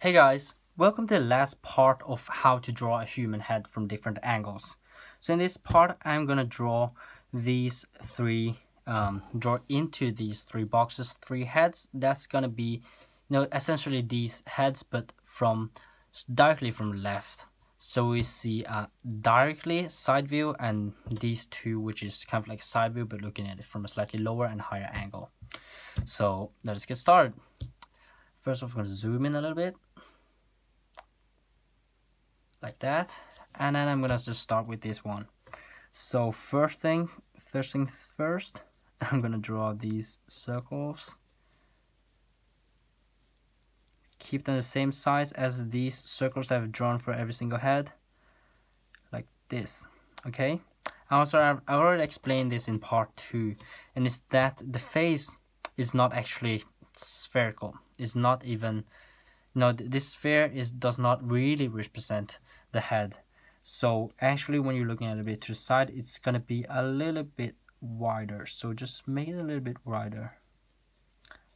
Hey guys, welcome to the last part of how to draw a human head from different angles. So in this part I'm gonna draw these three, draw into these three boxes, three heads. That's gonna be, essentially these heads, but directly from left. So we see directly side view and these two, which is kind of like a side view, but looking at it from a slightly lower and higher angle. So let's get started. First off, I'm gonna zoom in a little bit. Like that, and then I'm gonna just start with this one. So first things first, I'm gonna draw these circles, keep them the same size as these circles that I've drawn for every single head, like this. Okay, also I've already explained this in part 2, and it's that the face is not actually spherical. It's not even, this sphere does not really represent the head. So actually when you're looking at it a bit to the side, it's gonna be a little bit wider. So just make it a little bit wider,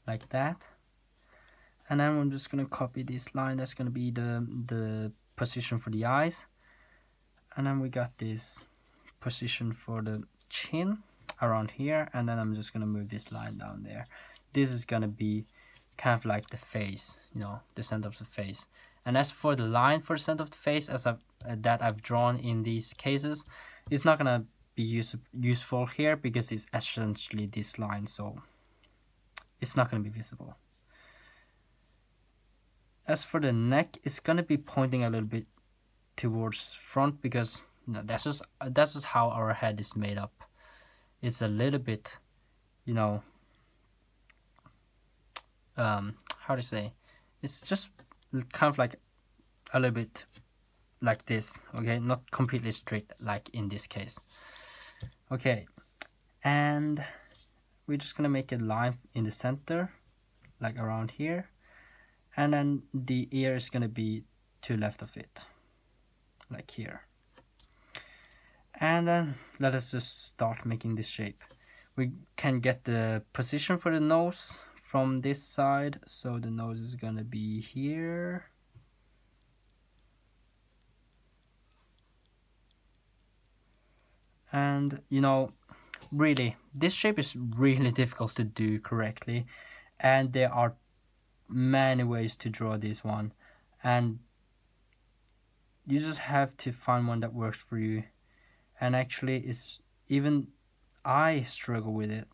like that. And then I'm just gonna copy this line. That's gonna be the position for the eyes. And then we got this position for the chin around here. And then I'm just gonna move this line down there. This is gonna be kind of like the face, the center of the face. And as for the line for the center of the face, that I've drawn in these cases, it's not gonna be useful here because it's essentially this line, so it's not gonna be visible. As for the neck, it's gonna be pointing a little bit towards front because that's just how our head is made up. It's a little bit, how to say, it's just kind of like a little bit like this, okay, not completely straight like in this case. Okay, and we're just gonna make a line in the center, like around here, and then the ear is gonna be to the left of it, like here. And then let us just start making this shape. We can get the position for the nose from this side, so the nose is gonna be here. And really, this shape is really difficult to do correctly, and there are many ways to draw this one, and you just have to find one that works for you. And actually, even I struggle with it.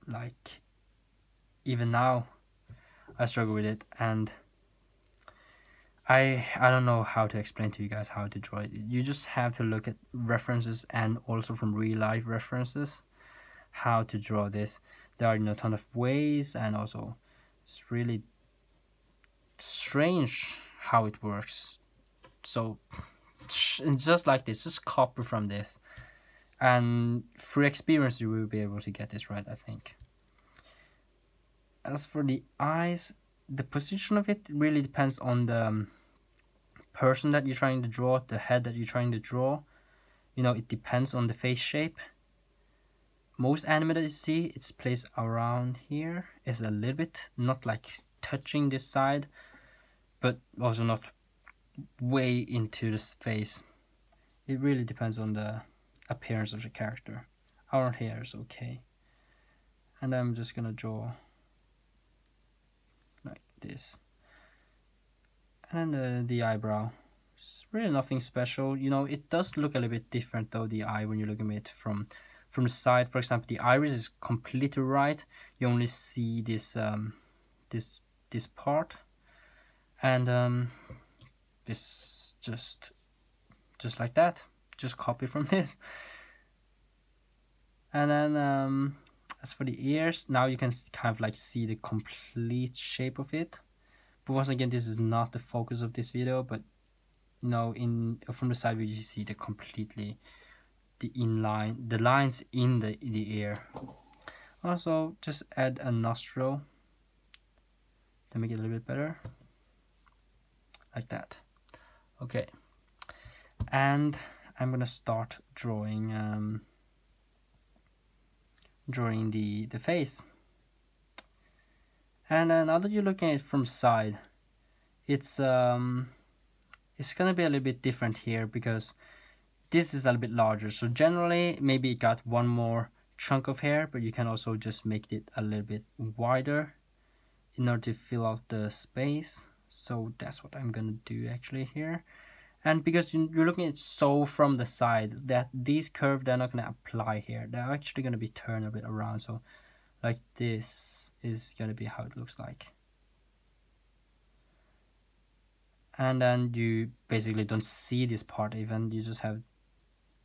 Like, even now I struggle with it, and I don't know how to explain to you guys how to draw it. You just have to look at references, and also from real life references, how to draw this. There are a ton of ways, and also it's really strange how it works. So just like this, just copy from this, and through experience you will be able to get this right, I think. As for the eyes, the position of it really depends on the person that you're trying to draw, the head that you're trying to draw. It depends on the face shape. Most anime that you see, it's placed around here. It's a little bit not like touching this side, but also not way into this face. It really depends on the appearance of the character. Around here is okay. And I'm just gonna draw like this. And then the eyebrow. It's really nothing special. It does look a little bit different though, the eye, when you look at it from the side. For example, the iris is completely right. You only see this this part, and this just like that. Just copy from this. And then as for the ears, now you can kind of like see the complete shape of it. But once again, this is not the focus of this video, but from the side view you see the lines in the ear. Also, just add a nostril to make it a little bit better, like that. Okay, and I'm gonna start drawing the face. And now that you're looking at it from side, it's gonna be a little bit different here because this is a little bit larger. So generally maybe it got one more chunk of hair, but you can also just make it a little bit wider in order to fill out the space. So that's what I'm gonna do actually here. And because you're looking at it so from the side, that these curves, they're not gonna apply here, they're actually gonna be turned a bit around. So like this is gonna be how it looks like. And then you basically don't see this part even, you just have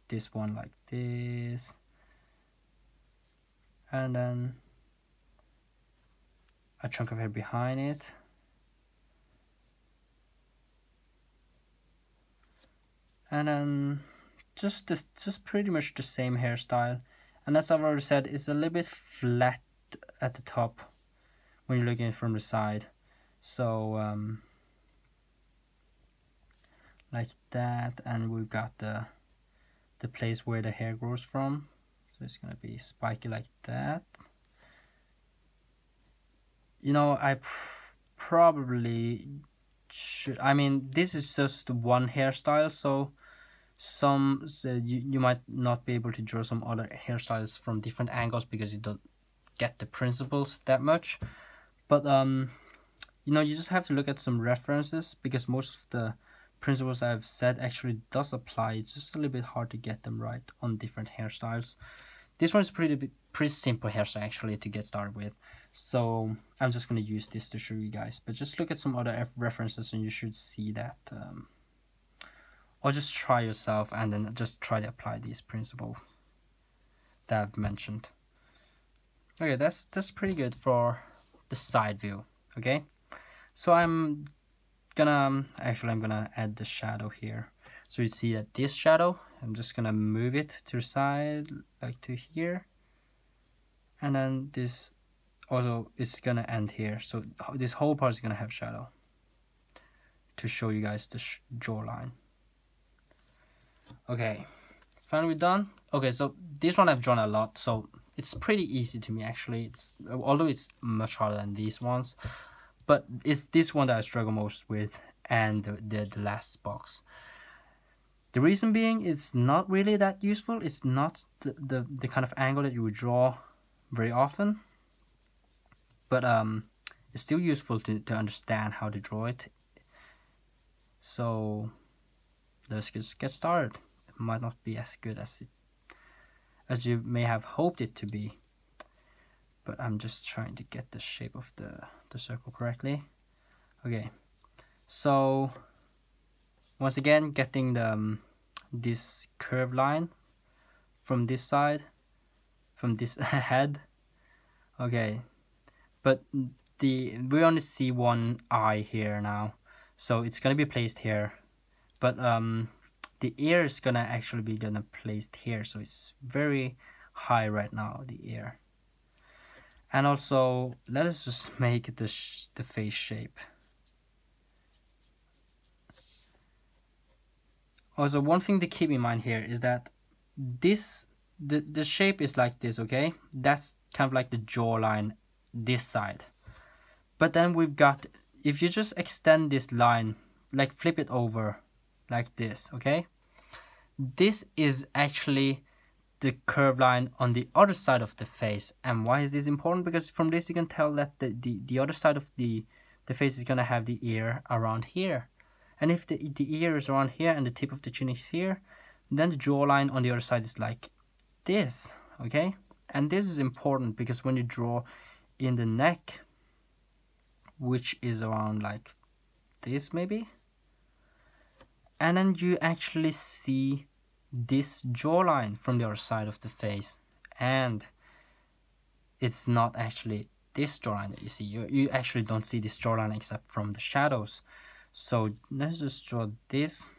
this one like this, and then a chunk of hair behind it, and then just pretty much the same hairstyle. And as I've already said, it's a little bit flat at the top when you're looking from the side. So like that, and we've got the place where the hair grows from, so it's gonna be spiky like that. You know, I probably should, I mean, this is just one hairstyle, so you might not be able to draw some other hairstyles from different angles because you don't get the principles that much. But you know, you just have to look at some references because most of the principles I've said actually does apply. It's just a little bit hard to get them right on different hairstyles. This one is pretty simple hairstyle actually to get started with, so I'm just going to use this to show you guys. But just look at some other references and you should see that, or just try yourself and then just try to apply these principles that I've mentioned. Okay, that's pretty good for the side view. Okay, so I'm gonna add the shadow here. So you see that this shadow, I'm just gonna move it to the side like to here, and then this also is gonna end here. So this whole part is gonna have shadow to show you guys the jawline. Okay, finally done. Okay, so this one I've drawn a lot, so it's pretty easy to me actually. Although it's much harder than these ones, but it's this one that I struggle most with, and the last box. The reason being, it's not really that useful. It's not the kind of angle that you would draw very often, but it's still useful to understand how to draw it. So let's just get started. It might not be as good as you may have hoped it to be, but I'm just trying to get the shape of the circle correctly. Okay, so once again, getting this curved line from this side, from this head. Okay, but we only see one eye here now, so it's gonna be placed here, but the ear is gonna actually be placed here, so it's very high right now, the ear. And also, let us just make the face shape. Also, one thing to keep in mind here is that the shape is like this, okay? That's kind of like the jawline, this side. But then we've got, if you just extend this line, like flip it over like this, okay? This is actually the curved line on the other side of the face. And why is this important? Because from this you can tell that the other side of the face is gonna have the ear around here. And if the ear is around here and the tip of the chin is here, then the jawline on the other side is like this, okay? And this is important because when you draw in the neck, which is around like this maybe, and then you actually see this jawline from the other side of the face, and it's not actually this jawline that you see. You actually don't see this jawline except from the shadows. So let's just draw this,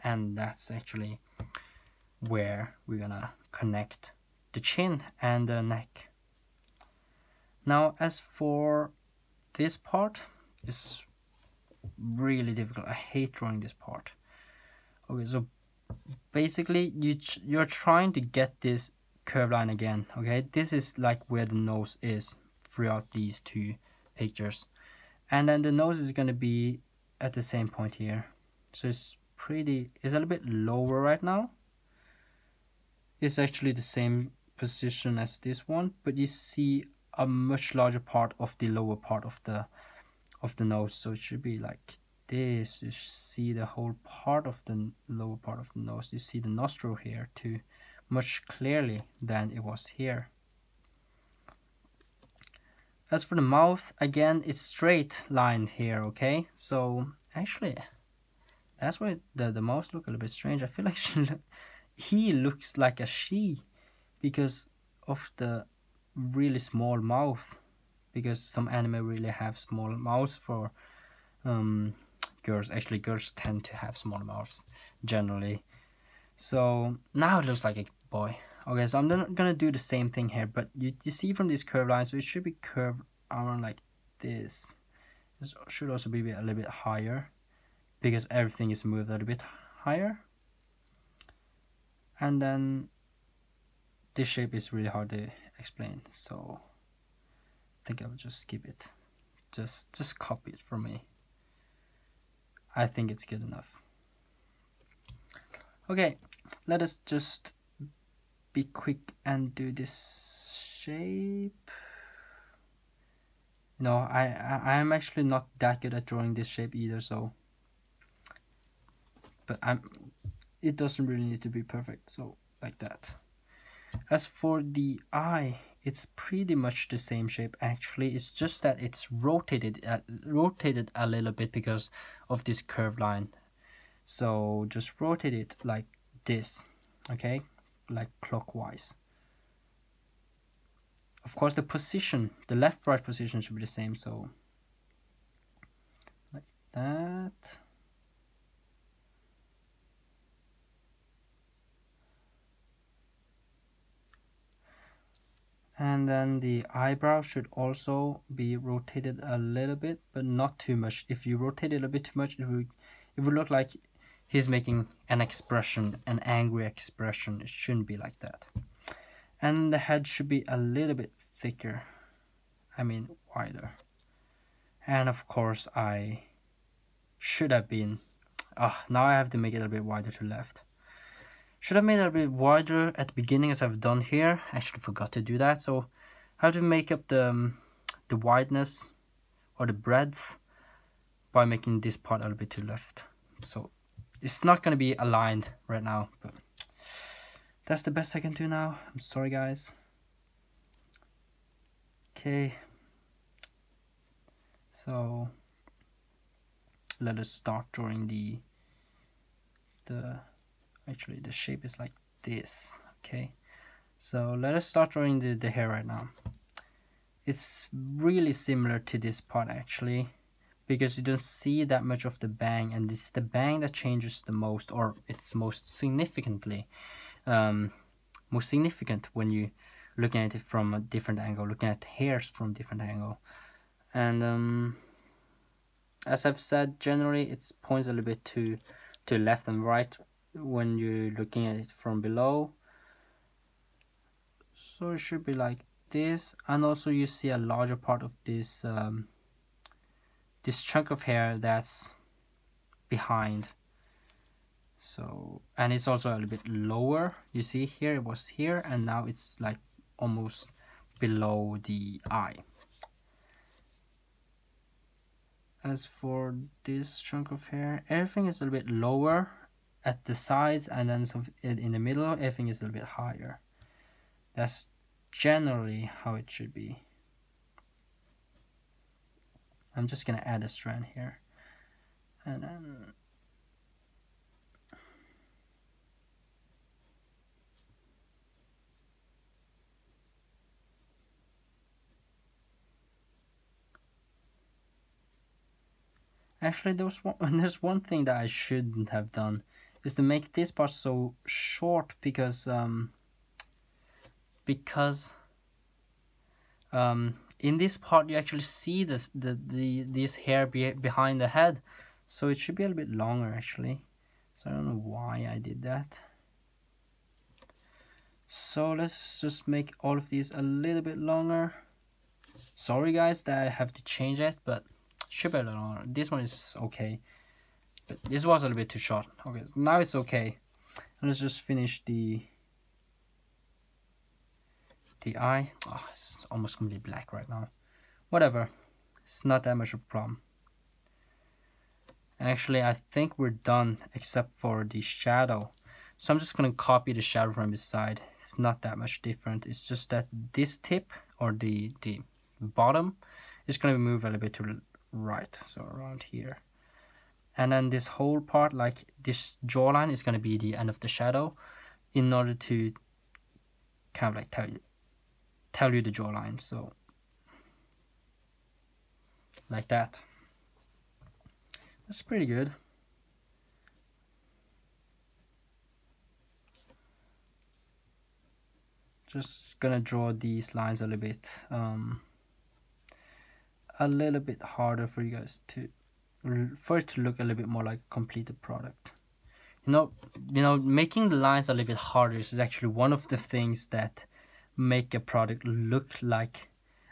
and that's actually where we're gonna connect the chin and the neck. Now as for this part, it's really difficult. I hate drawing this part. Okay, so basically you're trying to get this curved line again, okay? This is like where the nose is throughout these two pictures, and then the nose is going to be at the same point here. So it's a little bit lower right now. It's actually the same position as this one, but you see a much larger part of the lower part of the nose. So it should be like this. You see the whole part of the lower part of the nose. You see the nostril here too, much clearly than it was here. As for the mouth, again, it's straight lined here, okay? So actually, that's why the mouth look a little bit strange. I feel like he looks like a she because of the really small mouth. Because some anime really have small mouths for girls. Actually, girls tend to have small mouths generally. So now it looks like a boy. Okay, so I'm gonna do the same thing here, but you see from this curved line, so it should be curved around like this. This should also be a little bit higher because everything is moved a little bit higher. And then this shape is really hard to explain, so I think I'll just skip it. Just copy it from me. I think it's good enough. Okay, let us just be quick and do this shape. No, I'm actually not that good at drawing this shape either, so but it doesn't really need to be perfect, so like that. As for the eye, it's pretty much the same shape actually. It's just that it's rotated a little bit because of this curved line. So just rotate it like this, okay, like clockwise. Of course, the position, the left-right position should be the same, so like that. And then the eyebrow should also be rotated a little bit, but not too much. If you rotate it a bit too much, it would look like he's making an expression, an angry expression. It shouldn't be like that. And the head should be a little bit thicker. I mean, wider. And of course, I should have been... now I have to make it a little bit wider to left. Should have made it a bit wider at the beginning as I've done here. I actually forgot to do that, so I have to make up the wideness or the breadth by making this part a little bit to left. So it's not going to be aligned right now, but that's the best I can do now. I'm sorry, guys. Okay. So let us start drawing the actually the shape is like this, okay? So let us start drawing the hair right now. It's really similar to this part actually, because you don't see that much of the bang, and it's the bang that changes the most, or it's most significant when you looking at it from a different angle, looking at hairs from different angle. And as I've said, generally it points a little bit to left and right when you're looking at it from below. So it should be like this, and also you see a larger part of this this chunk of hair that's behind. So, and it's also a little bit lower. You see here it was here, and now it's like almost below the eye. As for this chunk of hair, everything is a little bit lower at the sides, and then some in the middle, everything is a little bit higher. That's generally how it should be. I'm just gonna add a strand here, and then actually there's one thing that I shouldn't have done, is to make this part so short, because in this part you actually see this hair behind the head, so it should be a little bit longer actually. So I don't know why I did that. So let's just make all of these a little bit longer. Sorry guys that I have to change it, but Should be a little longer. This one is okay, but this was a little bit too short. Okay, so now it's okay. Let's just finish the eye. Oh, it's almost completely black right now. Whatever, it's not that much of a problem. Actually, I think we're done except for the shadow. So I'm just gonna copy the shadow from this side. It's not that much different. It's just that this tip or the bottom is gonna move a little bit to the right, so around here. And then this whole part, like this jawline, is gonna be the end of the shadow, in order to kind of like tell you the jawline. So like that. That's pretty good. Just gonna draw these lines a little bit harder for you guys for it to look a little bit more like a completed product. You know, making the lines a little bit harder is actually one of the things that make a product look like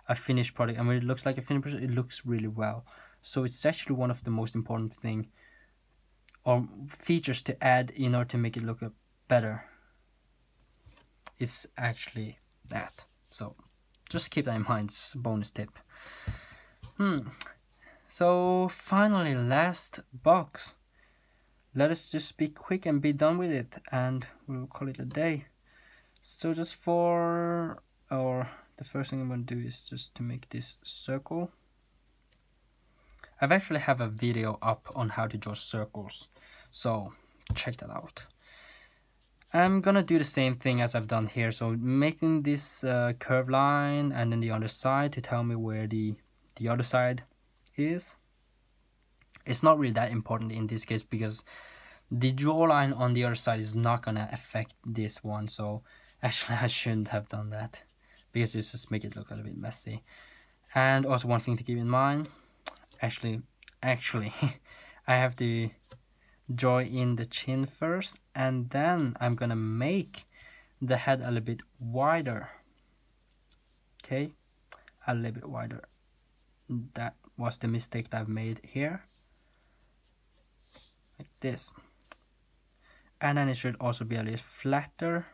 a finished product. And when it looks like a finished product, it looks really well. So it's actually one of the most important thing or features to add in order to make it look better. It's actually that. So just keep that in mind. It's a bonus tip. So finally, last box. Let us just be quick and be done with it, and we'll call it a day. So just the first thing I'm going to do is just to make this circle. I've actually have a video up on how to draw circles, so check that out. I'm gonna do the same thing as I've done here, so making this curved line and then the other side to tell me where the other side is. It's not really that important in this case because the jawline on the other side is not gonna affect this one, so actually I shouldn't have done that because it's just make it look a little bit messy. And also one thing to keep in mind, actually I have to draw in the chin first, and then I'm gonna make the head a little bit wider. Okay, a little bit wider. That was the mistake that I've made here, like this. And then it should also be a little flatter.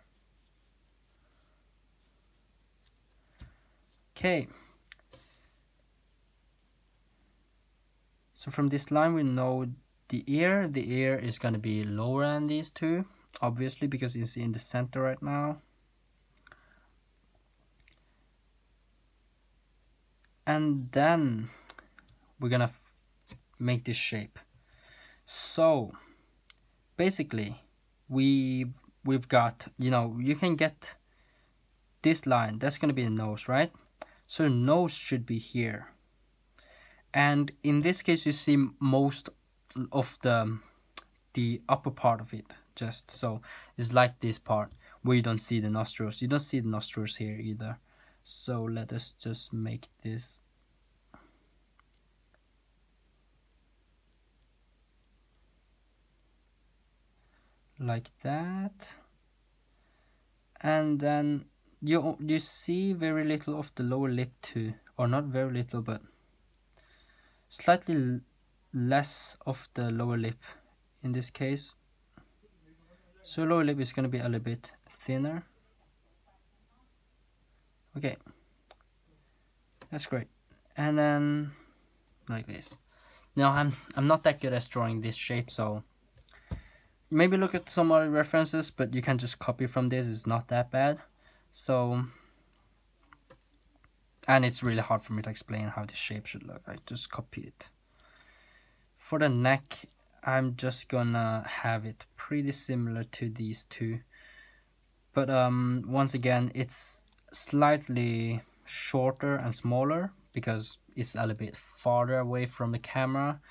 Okay, so from this line we know the ear is going to be lower than these two, obviously, because it's in the center right now. And then we're gonna make this shape. So basically we've got, you know, you can get this line, that's gonna be the nose, right? So the nose should be here. And in this case you see most of the upper part of it, just so it's like this part where you don't see the nostrils. You don't see the nostrils here either. So let us just make this like that. And then you see very little of the lower lip too, or not very little, but slightly less of the lower lip in this case. So lower lip is going to be a little bit thinner. Okay, that's great. And then like this. Now I'm not that good at drawing this shape, so maybe look at some other references, but you can just copy from this. It's not that bad. So, and it's really hard for me to explain how the shape should look. I just copy it. For the neck, I'm just gonna have it pretty similar to these two, but once again it's slightly shorter and smaller because it's a little bit farther away from the camera.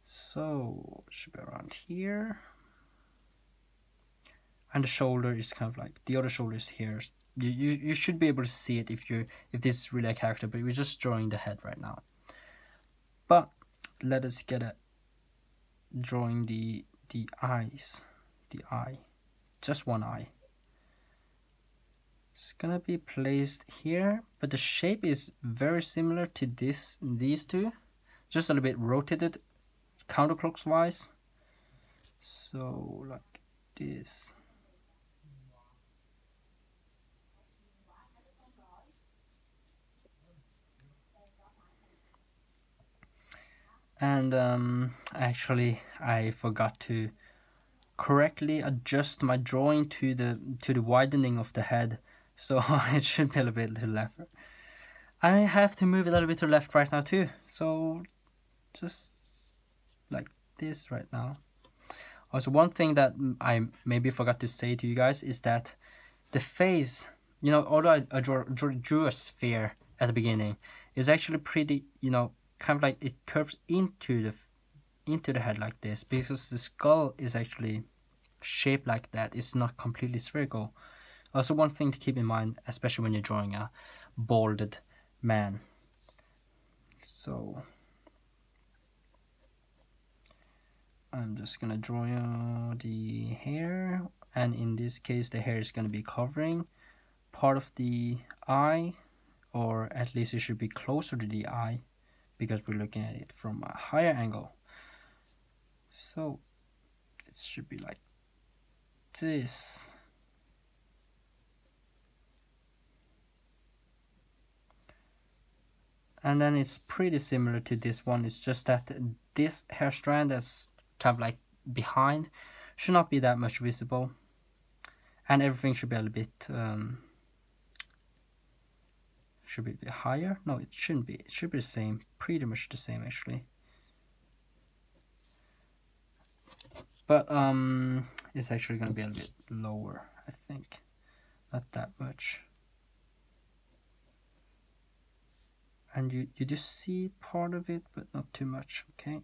So it should be around here, and the shoulder is kind of like the other shoulder is here. You should be able to see it if this is really a character, but we're just drawing the head right now. But let us get a drawing the eyes, the eye, just one eye. It's gonna be placed here, but the shape is very similar to these two, just a little bit rotated counterclockwise. So like this. And actually I forgot to correctly adjust my drawing to the widening of the head, so it should be a little bit to the left. I have to move it a little bit to the left right now too, so just like this right now. Also, one thing that I maybe forgot to say to you guys is that the face, you know, although I drew a sphere at the beginning, is actually pretty, you know, kind of like it curves into the head like this, because the skull is actually shaped like that. It's not completely spherical. Also, one thing to keep in mind, especially when you're drawing a balded man. So I'm just gonna draw the hair, and in this case the hair is gonna be covering part of the eye, or at least it should be closer to the eye because we're looking at it from a higher angle. So it should be like this. And then it's pretty similar to this one. It's just that this hair strand that's kind of like behind should not be that much visible, and everything should be a little bit should be a bit higher. No, it shouldn't be. It should be the same, pretty much the same actually. But it's actually gonna be a little bit lower, I think. Not that much. And you just see part of it, but not too much, okay?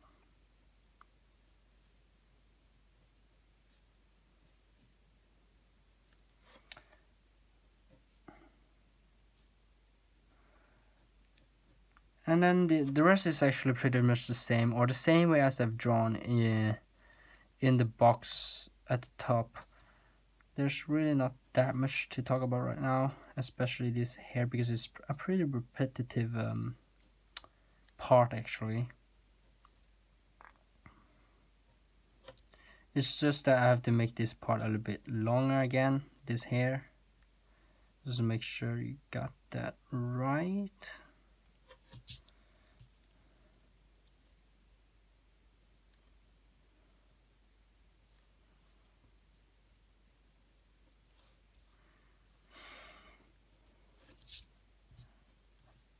And then the rest is actually pretty much the same, or the same way as I've drawn in the box at the top. There's really not that much to talk about right now, especially this hair, because it's a pretty repetitive part actually. It's just that I have to make this part a little bit longer again, this hair, just to make sure you got that right.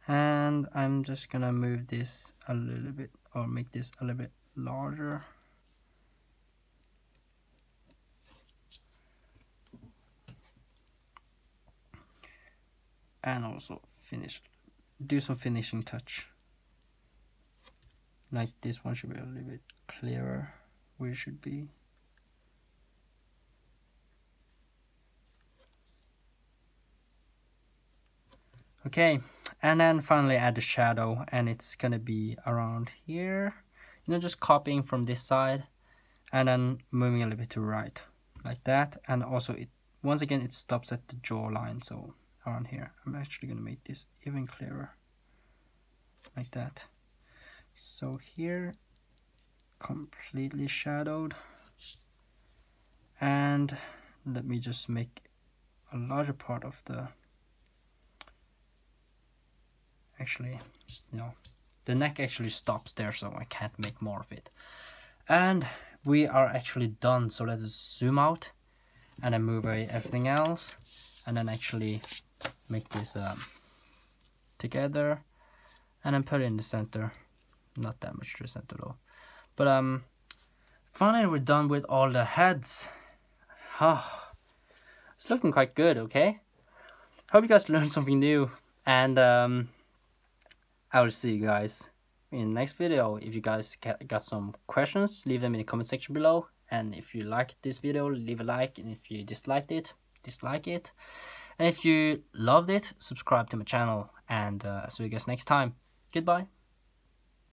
And I'm just gonna move this a little bit, or make this a little bit larger. And also do some finishing touch. Like this one should be a little bit clearer where it should be. Okay, and then finally add the shadow, and it's gonna be around here. You know, just copying from this side and then moving a little bit to right, like that. And also it, once again, it stops at the jawline, so around here. I'm actually gonna make this even clearer, like that. So here, completely shadowed. And let me just make a larger part of the, actually, you know, the neck actually stops there, so I can't make more of it. And we are actually done, so let's zoom out and then move away everything else, and then actually make this together, and then put it in the center. Not that much to the center though. But finally we're done with all the heads. It's looking quite good, okay? Hope you guys learned something new, and I will see you guys in the next video. If you guys got some questions, leave them in the comment section below. And if you liked this video, leave a like. And if you disliked it, dislike it. And if you loved it, subscribe to my channel. And see you guys next time. Goodbye.